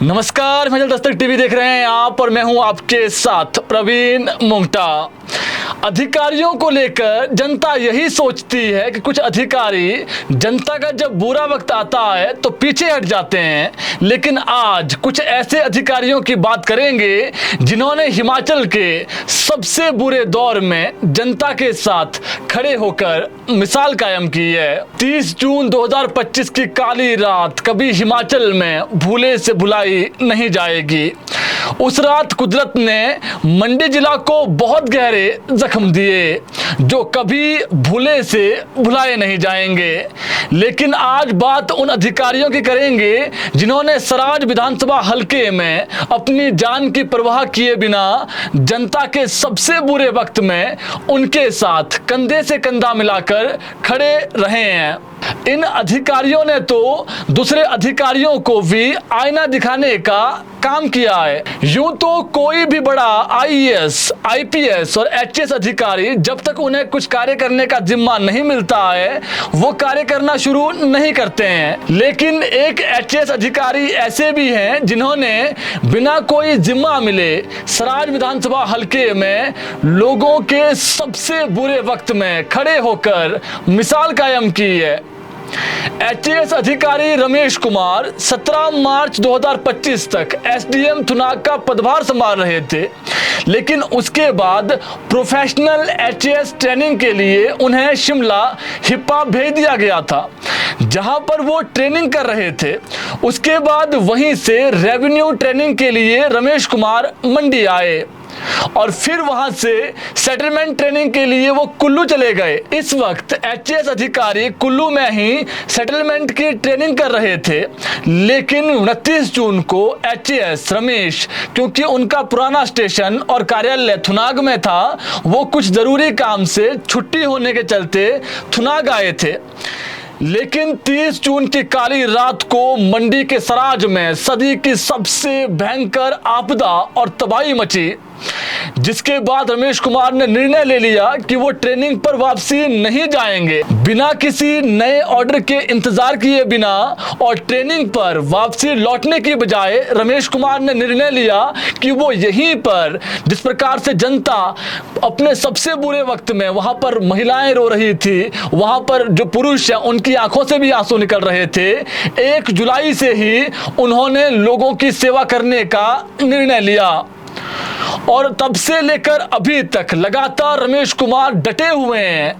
नमस्कार, हिमाचल दस्तक टीवी देख रहे हैं आप और मैं हूं आपके साथ प्रवीण मुंगटा। अधिकारियों को लेकर जनता यही सोचती है कि कुछ अधिकारी जनता का जब बुरा वक्त आता है तो पीछे हट जाते हैं, लेकिन आज कुछ ऐसे अधिकारियों की बात करेंगे जिन्होंने हिमाचल के सबसे बुरे दौर में जनता के साथ खड़े होकर मिसाल कायम की है। 30 जून 2025 की काली रात कभी हिमाचल में भूले से भुलाई नहीं जाएगी। उस रात कुदरत ने मंडी जिला को बहुत गहरे जख्म दिए जो कभी भूले से भुलाए नहीं जाएंगे। लेकिन आज बात उन अधिकारियों की करेंगे जिन्होंने सराज विधानसभा हलके में अपनी जान की परवाह किए बिना जनता के सबसे बुरे वक्त में उनके साथ कंधे से कंधा मिलाकर खड़े रहे हैं। इन अधिकारियों ने तो दूसरे अधिकारियों को भी आईना दिखाने का काम किया है। यूं तो कोई भी बड़ा आईएएस, आईपीएस और एचएएस अधिकारी जब तक उन्हें कुछ कार्य करने का जिम्मा नहीं मिलता है वो कार्य करना शुरू नहीं करते हैं। लेकिन एक एचएएस अधिकारी ऐसे भी हैं जिन्होंने बिना कोई जिम्मा मिले सराज विधानसभा हलके में लोगों के सबसे बुरे वक्त में खड़े होकर मिसाल कायम की है। एचएएस अधिकारी रमेश कुमार 17 मार्च 2025 तक एसडीएम थुनाग का पदभार संभाल रहे थे, लेकिन उसके बाद प्रोफेशनल एचएएस ट्रेनिंग के लिए उन्हें शिमला हिप्पा भेज दिया गया था, जहां पर वो ट्रेनिंग कर रहे थे। उसके बाद वहीं से रेवेन्यू ट्रेनिंग के लिए रमेश कुमार मंडी आए और फिर वहां से सेटलमेंट ट्रेनिंग के लिए वो कुल्लू चले गए। इस वक्त एचएएस अधिकारी कुल्लू में ही सेटलमेंट की ट्रेनिंग कर रहे थे, लेकिन 29 जून को एचएएस रमेश, क्योंकि उनका पुराना स्टेशन और कार्यालय थुनाग में था, वो कुछ जरूरी काम से छुट्टी होने के चलते थुनाग आए थे। लेकिन 30 जून की काली रात को मंडी के सराज में सदी की सबसे भयंकर आपदा और तबाही मची, जिसके बाद रमेश कुमार ने निर्णय ले लिया कि वो ट्रेनिंग पर वापसी नहीं जाएंगे। बिना किसी नए ऑर्डर के इंतजार किए बिना और ट्रेनिंग पर वापसी लौटने की बजाय रमेश कुमार ने निर्णय लिया कि वो यहीं पर, जिस प्रकार से जनता अपने सबसे बुरे वक्त में वहां पर महिलाएं रो रही थी, वहां पर जो पुरुष हैं उनकी आंखों से भी आंसू निकल रहे थे, 1 जुलाई से ही उन्होंने लोगों की सेवा करने का निर्णय लिया। और तब से लेकर अभी तक लगातार रमेश कुमार डटे हुए हैं।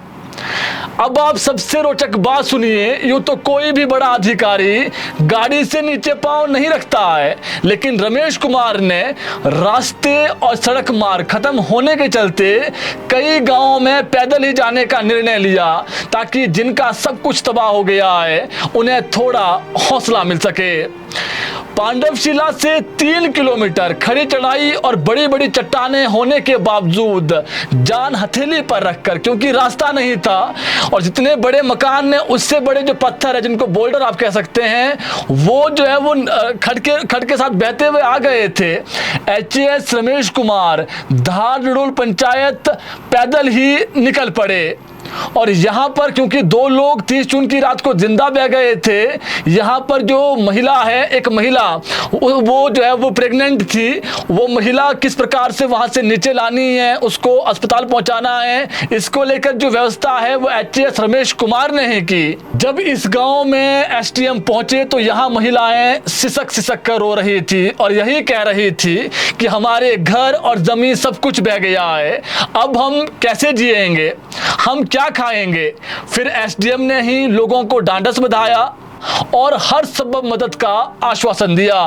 अब आप सबसे रोचक बात सुनिए। यूं तो कोई भी बड़ा अधिकारी गाड़ी से नीचे पांव नहीं रखता है, लेकिन रमेश कुमार ने रास्ते और सड़क मार्ग खत्म होने के चलते कई गांवों में पैदल ही जाने का निर्णय लिया, ताकि जिनका सब कुछ तबाह हो गया है उन्हें थोड़ा हौसला मिल सके। पांडवशिला से 3 किलोमीटर खड़ी चढ़ाई और बड़ी बड़ी चट्टानें होने के बावजूद जान हथेली पर रखकर, क्योंकि रास्ता नहीं था और जितने बड़े मकान ने उससे बड़े जो पत्थर है, जिनको बोल्डर आप कह सकते हैं, वो जो है वो खड़ के साथ बहते हुए आ गए थे। एचएएस रमेश कुमार धार पंचायत पैदल ही निकल पड़े। और यहाँ पर क्योंकि 2 लोग 30 जून की रात को जिंदा बह गए थे, यहाँ पर जो महिला है, एक महिला वो जो है वो प्रेग्नेंट थी, वो महिला किस प्रकार से वहां से नीचे लानी है, उसको अस्पताल पहुंचाना है, इसको लेकर जो व्यवस्था है वो एचएएस रमेश कुमार ने ही की। जब इस गांव में एसडीएम पहुंचे तो यहाँ महिलाएं सिसक कर रो रही थी और यही कह रही थी कि हमारे घर और जमीन सब कुछ बह गया है, अब हम कैसे जिएंगे, हम क्या खाएंगे। फिर एसडीएम ने ही लोगों को ढांढस बंधाया और हर संभव मदद का आश्वासन दिया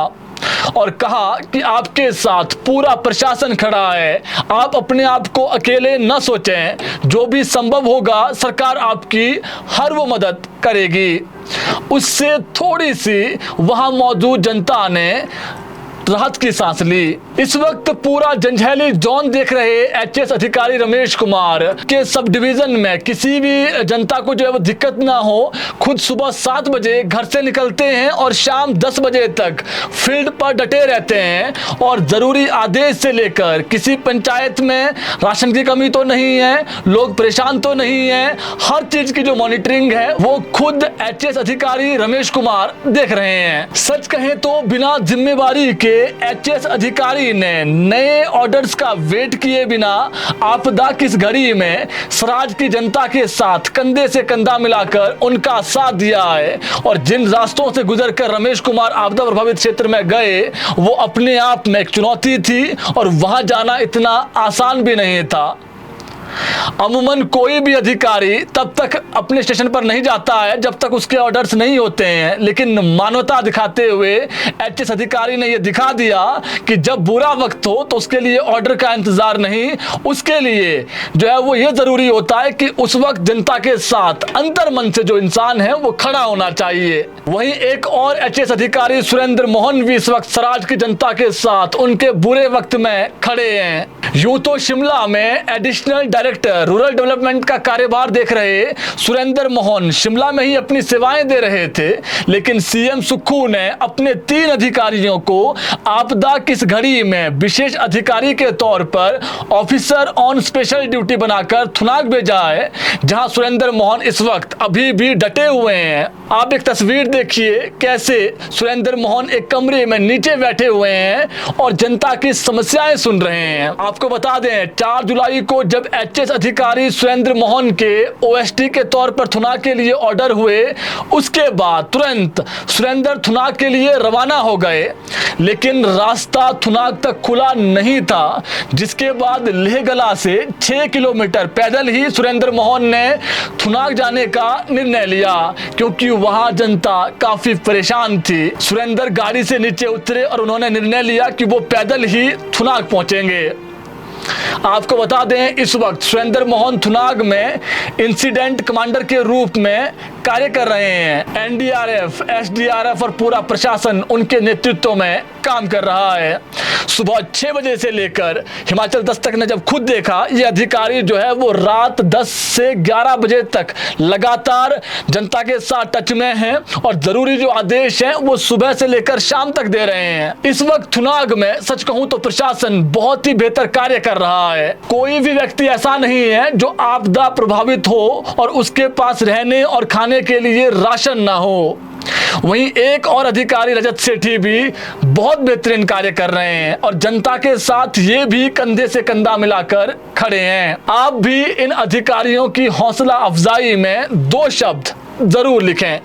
और कहा कि आपके साथ पूरा प्रशासन खड़ा है, आप अपने आप को अकेले न सोचें, जो भी संभव होगा सरकार आपकी हर वो मदद करेगी। उससे थोड़ी सी वहां मौजूद जनता ने राहत की सांस ली। इस वक्त पूरा जंजैहली जोन देख रहे एचएएस अधिकारी रमेश कुमार के सब डिवीजन में किसी भी जनता को जो है वो दिक्कत ना हो, खुद सुबह 7 बजे घर से निकलते हैं और शाम 10 बजे तक फील्ड पर डटे रहते हैं और जरूरी आदेश से लेकर किसी पंचायत में राशन की कमी तो नहीं है, लोग परेशान तो नहीं है, हर चीज की जो मॉनिटरिंग है वो खुद एचएएस अधिकारी रमेश कुमार देख रहे हैं। सच कहें तो बिना जिम्मेवारी के एचएएस अधिकारी ने नए ऑर्डर्स का वेट किए बिना आपदा किस घड़ी में स्वराज की जनता के साथ कंधे से कंधा मिलाकर उनका साथ दिया है। और जिन रास्तों से गुजरकर रमेश कुमार आपदा प्रभावित क्षेत्र में गए वो अपने आप में एक चुनौती थी और वहां जाना इतना आसान भी नहीं था। अमूमन कोई भी अधिकारी तब तक अपने स्टेशन पर नहीं जाता है जब तक उसके ऑर्डर्स नहीं होते हैं, लेकिन मानवता दिखाते हुए एचएएस अधिकारी ने यह दिखा दिया कि जब बुरा वक्त हो तो उसके लिए ऑर्डर का इंतजार नहीं, उसके लिए जो है वो ये जरूरी होता है कि उस वक्त जनता के साथ अंतर मन से जो इंसान है वो खड़ा होना चाहिए। वहीं एक और एचएएस अधिकारी सुरेंद्र मोहन भी इस वक्त स्वराज की जनता के साथ उनके बुरे वक्त में खड़े हैं। यूं तो शिमला में एडिशनल डायरेक्टर रूरल डेवलपमेंट का कार्यभार देख रहे सुरेंद्र मोहन शिमला में ही अपनी सेवाएं दे रहे थे, लेकिन सीएम सुक्खू ने अपने 3 अधिकारियों को आपदा किस घड़ी में विशेष अधिकारी के तौर पर ऑफिसर ऑन स्पेशल ड्यूटी बनाकर थुनाग भेजा है, जहां सुरेंद्र मोहन इस वक्त अभी भी डटे हुए हैं। आप एक तस्वीर देखिए कैसे सुरेंद्र मोहन एक कमरे में नीचे बैठे हुए हैं और जनता की समस्याएं सुन रहे हैं। आपको बता दें 4 जुलाई को जब एचएएस अधिकारी सुरेंद्र मोहन के ओएसटी के तौर पर थुनाग के लिए ऑर्डर हुए, उसके बाद तुरंत सुरेंद्र थुनाग के लिए रवाना हो गए, लेकिन रास्ता थुनाग तक खुला नहीं था, जिसके बाद लेहगला से 6 किलोमीटर पैदल ही सुरेंद्र मोहन ने थुनाग जाने का निर्णय लिया, क्योंकि वहां जनता काफी परेशान थी। सुरेंद्र गाड़ी से नीचे उतरे और उन्होंने निर्णय लिया कि वो पैदल ही थुनाग पहुंचेंगे। आपको बता दें इस वक्त सुरेंद्र मोहन थुनाग में इंसिडेंट कमांडर के रूप में कार्य कर रहे हैं। एनडीआरएफ, एसडीआरएफ और पूरा प्रशासन उनके नेतृत्व में काम कर रहा है। सुबह 6 बजे से लेकर हिमाचल दस्तक ने जब खुद देखा ये अधिकारी जो है वो रात 10 से 11 बजे तक लगातार जनता के साथ टच में हैं और जरूरी जो आदेश हैं वो सुबह से लेकर शाम तक दे रहे हैं। इस वक्त थुनाग में सच कहूं तो प्रशासन बहुत ही बेहतर कार्य कर रहा है। कोई भी व्यक्ति ऐसा नहीं है जो आपदा प्रभावित हो और उसके पास रहने और खाने के लिए राशन ना हो। वहीं एक और अधिकारी रजत सेठी भी बहुत बेहतरीन कार्य कर रहे हैं और जनता के साथ ये भी कंधे से कंधा मिलाकर खड़े हैं। आप भी इन अधिकारियों की हौसला अफजाई में 2 शब्द जरूर लिखें।